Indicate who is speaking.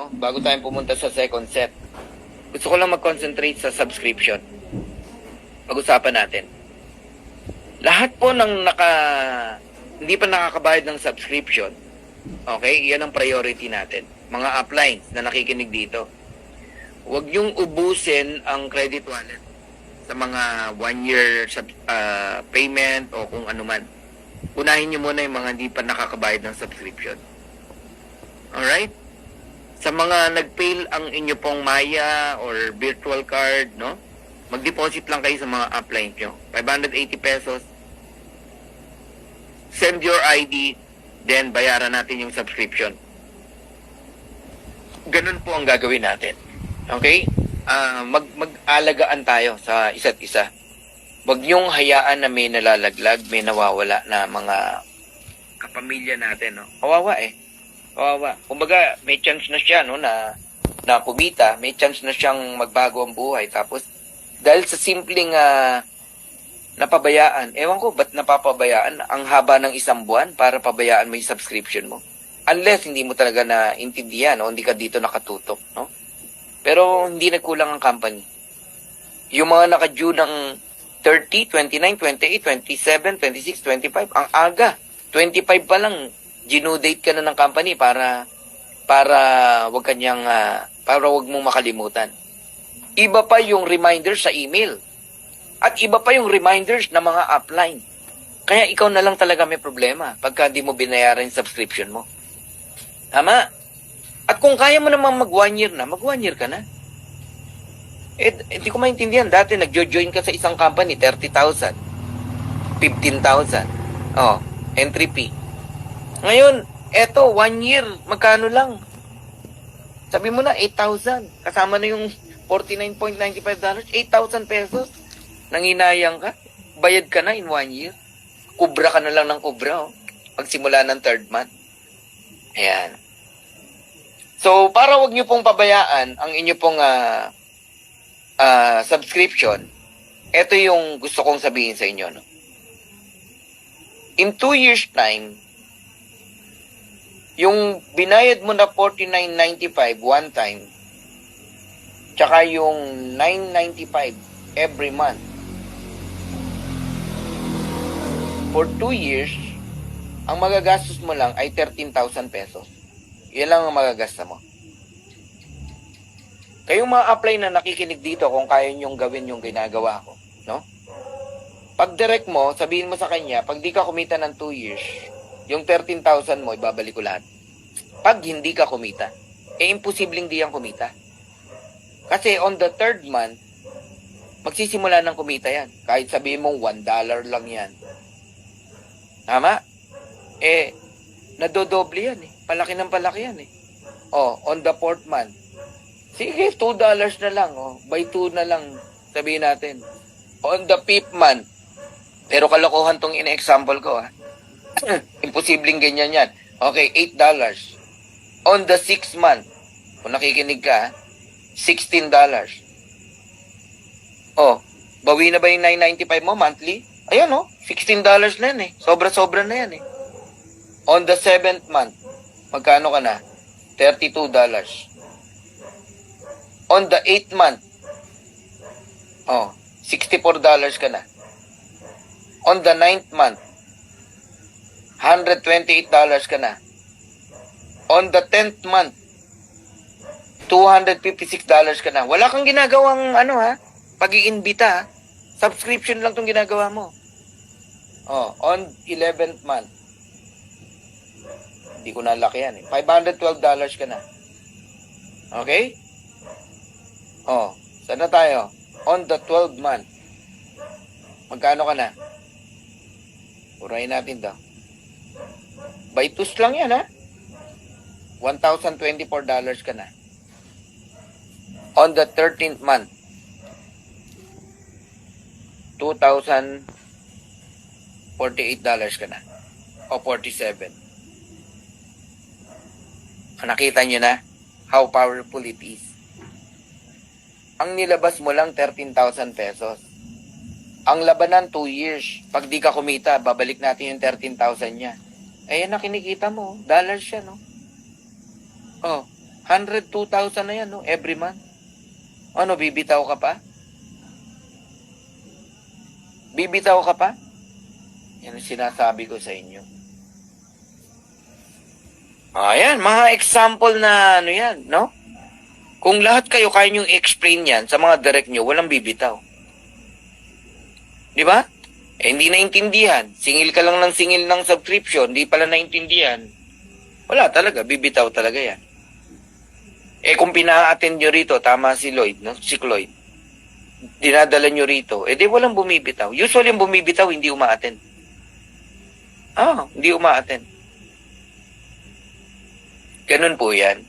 Speaker 1: no? Bago tayo pumunta sa second set. Gusto ko lang mag-concentrate sa subscription. Pag-usapan natin. Lahat po ng hindi pa nakakabayad ng subscription, okay, yan ang priority natin. Mga uplines na nakikinig dito. Huwag niyong ubusin ang credit wallet sa mga 1-year payment o kung ano man. Unahin niyo muna yung mga hindi pa nakakabayad ng subscription. Alright? Sa mga nag-fail ang inyo pong Maya or virtual card, no? Mag-deposit lang kayo sa mga uplines nyo. 580 pesos. Send your ID, then bayaran natin yung subscription. Ganun po ang gagawin natin. Okay? Mag-alagaan tayo sa isa't isa. Huwag niyong hayaan na may nalalaglag, may nawawala na mga kapamilya natin. No? Kawawa eh. Kawawa. Kumbaga, may chance na siya no, na kumita, may chance na siyang magbago ang buhay. Tapos, dahil sa simpleng napabayaan, ewan ko, ba't napapabayaan ang haba ng isang buwan para pabayaan mo yung subscription mo? Unless hindi mo talaga naintindihan o hindi ka dito nakatutok, no? Pero hindi nagkulang ang company. Yung mga naka-due ng 30, 29, 28, 27, 26, 25, ang aga. 25 pa lang, due date ka na ng company para wag mong makalimutan. Iba pa yung reminders sa email. At iba pa yung reminders ng mga upline. Kaya ikaw na lang talaga may problema pagka di mo binayaran yung subscription mo. Tama? At kung kaya mo naman mag 1 year na, mag 1 year ka na. Hindi ko maintindihan. Dati nagjo-join ka sa isang company, 30,000, 15,000. Oh, entry fee. Ngayon, eto, 1 year, magkano lang? Sabi mo na, 8,000. Kasama na yung $49.95, 8,000 pesos. Nanginayang ka. Bayad ka na in 1 year. Kubra ka na lang ng kubra, oh. Pagsimula ng 3rd month. Ayan. So, para wag nyo pong pabayaan ang inyo pong subscription, ito yung gusto kong sabihin sa inyo. No? In 2 years time, yung binayad mo na $49.95 one time, tsaka yung $9.95 every month, for 2 years, ang magagastos mo lang ay 13,000 pesos. Yan lang ang magagasta mo. Kayong mga apply na nakikinig dito kung kaya nyong gawin yung ginagawa ko, no? Pag direct mo, sabihin mo sa kanya, pag di ka kumita ng 2 years, yung 13,000 mo, ibabalik ko lahat. Pag hindi ka kumita, imposibleng di yan kumita. Kasi on the 3rd month, magsisimula ng kumita yan. Kahit sabihin mong $1 lang yan. Tama? Nadodoble yan eh. Palaki ng palaki yan eh. Oh, on the 4th month. Sige, $2 na lang. Oh. By 2 na lang, sabihin natin. On the 5th month. Pero kalokohan tong in-example ko. Ha? Imposibleng ganyan yan. Okay, $8. On the 6th month, kung nakikinig ka, $16. Oh, bawi na ba yung $9.95 mo monthly? Ayan oh, $16 na yan eh. Sobra-sobra na yan eh. On the 7th month, magkano ka na? $32. On the 8th month, oh, $64 ka na. On the 9th month, $128 ka na. On the 10th month, $256 ka na. Wala kang ginagawang pag-iimbita ha. Subscription lang tong ginagawa mo. Oh, on 11th month, hindi ko nalaki yan eh. $512 ka na. Okay? Oh, saan na tayo? On the 12th month, magkano ka na? Urayin natin to. By 2 lang yan ha. $1,024 ka na. On the 13th month, $2,048 ka na. O 47. Nakita nyo na how powerful it is. Ang nilabas mo lang 13,000 pesos. Ang labanan 2 years. Pag di ka kumita, babalik natin yung 13,000 niya. Ayan na kinikita mo. Dollars siya, no? Oh. 102,000 na yan, no? Every month. Ano, bibitaw ka pa? Bibitaw ka pa? Yan ang sinasabi ko sa inyo. Ayan, mga example na ano yan, no? Kung lahat kayo kaya nyo i-explain yan sa mga direct nyo, walang bibitaw. Di ba? Eh, hindi naintindihan. Singil ka lang ng singil ng subscription, hindi pala naintindihan. Wala talaga, bibitaw talaga yan. Eh kung pina-attend nyo rito, tama si Lloyd, no? Si Cloyd. Dinadala nyo rito, eh di walang bumibitaw. Usually yung bumibitaw, hindi uma-attend. Hindi uma-attend. Ganun po yan.